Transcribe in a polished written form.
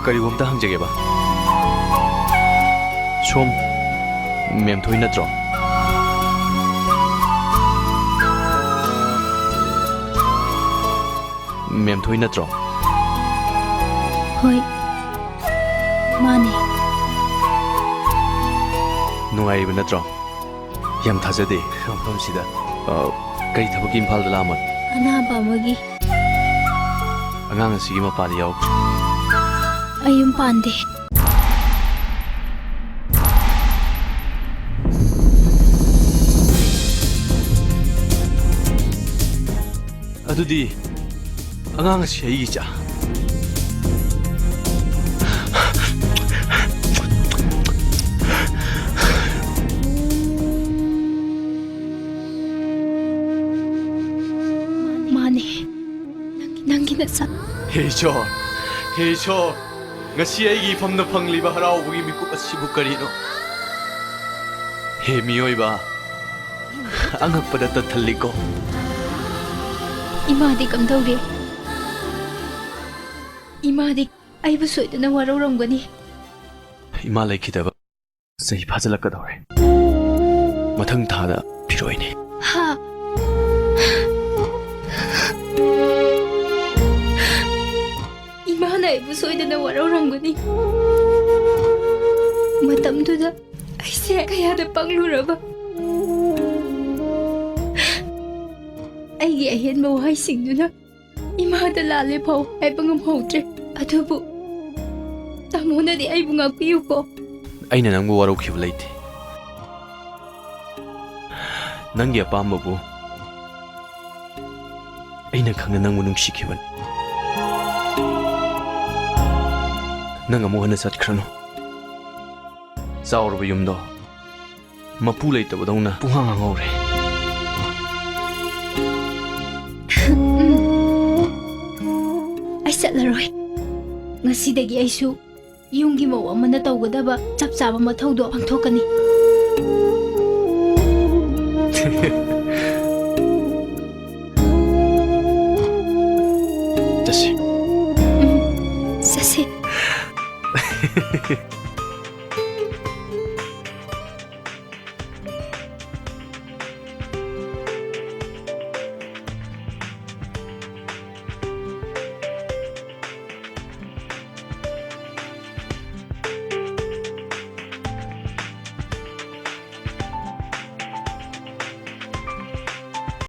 ꯀꯔꯤꯒꯨꯝꯇ ꯍꯪꯖꯒꯦꯕ ꯁꯣꯝ ꯃꯦꯝꯊꯣꯏ ꯅꯠꯇ꯭ꯔꯣ ꯃꯦꯝꯊꯣꯏ ꯅꯠꯇ꯭ꯔꯣ ꯍꯣꯏ ꯃꯥꯅꯦ ꯅꯨꯡꯉꯥꯏꯔꯤꯕ ꯅꯠꯇ꯭ꯔꯣ ꯌꯥꯝ ꯊꯥꯖꯗꯦ ꯃꯐꯝꯁꯤꯗ ꯀꯔꯤ ꯊꯕꯛꯀꯤ ꯏꯝꯐꯥꯜꯗ ꯂꯥꯛꯑꯝꯃꯣ ꯑꯅꯥꯕ ꯑꯃꯒꯤ ꯑꯉꯥꯡ ꯑꯁꯤꯒꯤ ꯃꯄꯥꯗ ꯌꯥꯎꯔꯛꯇ꯭ꯔꯣ ꯑꯩ ꯌꯨꯝ ꯄꯥꯟꯗꯦ ꯑꯗꯨꯗꯤ ꯑꯉꯥꯡ ꯑꯁꯤ ꯑꯩꯒꯤ ꯏꯆꯥ ꯃꯥꯅꯦ ꯅꯪꯒꯤ ꯅꯆꯥ ꯍꯦ ꯏꯁꯣꯔ ꯉꯁꯤ ꯑꯩꯒꯤ ꯏꯐꯝꯗ ꯐꯪꯂꯤꯕ ꯍꯔꯥꯎꯕꯒꯤ ꯃꯤꯀꯨꯞ ꯑꯁꯤꯕꯨ ꯀꯔꯤꯅꯣ ꯍꯦ ꯃꯤꯑꯣꯏꯕ ꯑꯉꯛꯄꯗ ꯇꯠꯊꯜꯂꯤꯀꯣ ꯏꯃꯥꯗꯤ ꯀꯝꯗꯧꯔꯤ ꯏꯃꯥꯗꯤ ꯑꯩꯕꯨ ꯁꯣꯏꯗꯅ ꯋꯥꯔꯧꯔꯝꯒꯅꯤ ꯏꯃꯥ ꯂꯩꯈꯤꯗꯕ ꯆꯍꯤ ꯐꯥꯖꯤꯜꯂꯛꯀꯗꯧꯔꯦ ꯃꯊꯪ ꯊꯥꯗ ꯐꯤꯔꯣꯏꯅꯤ ꯍꯥ ꯏꯃꯥꯅ ꯑꯩꯕꯨ ꯁꯣꯏꯗꯅ ꯋꯥꯔꯧꯔꯝꯒꯅꯤ ꯃꯇꯝꯗꯨꯗ ꯑꯩꯁꯦ ꯀꯌꯥꯗ ꯄꯪꯂꯨꯔꯕ ꯑꯩꯒꯤ ꯑꯍꯦꯟꯕ ꯋꯥꯍꯩꯁꯤꯡꯗꯨꯅ ꯏꯃꯥꯗ ꯂꯥꯜꯂꯦ ꯐꯥꯎ ꯍꯥꯏꯕ ꯉꯝꯍꯧꯗ꯭ꯔꯦ ꯑꯗꯨꯕꯨ ꯇꯥꯃꯣꯅꯗꯤ ꯑꯩꯕꯨ ꯉꯥꯛꯄꯤꯌꯨꯀꯣ ꯑꯩꯅ ꯅꯪꯕꯨ ꯋꯥꯔꯧꯈꯤꯕ ꯂꯩꯇꯦ ꯅꯪꯒꯤ ꯑꯄꯥꯝꯕꯕꯨ ꯑꯩꯅ ꯈꯪꯅ ꯅꯪꯕꯨ ꯅꯨꯡꯁꯤꯈꯤꯕꯅꯤ ꯅꯪ ꯑꯃꯨꯛ ꯍꯟꯅ ꯆꯠꯈ꯭ꯔꯅꯨ ꯆꯥꯎꯔꯕ ꯌꯨꯝꯗꯣ ꯃꯄꯨ ꯂꯩꯇꯕꯗꯧꯅ ꯄꯨꯡꯍꯥꯡ ꯍꯥꯡꯍꯧꯔꯦ ꯑꯩ ꯆꯠꯂꯔꯣꯏ ꯉꯁꯤꯗꯒꯤ ꯑꯩꯁꯨ ꯌꯨꯝꯒꯤ ꯃꯧ ꯑꯃꯅ ꯇꯧꯒꯗꯕ ꯆꯞ ꯆꯥꯕ ꯃꯊꯧꯗꯣ ꯄꯥꯡꯊꯣꯛꯀꯅꯤ ꯆꯠꯁꯤ ꯆꯠꯁꯤ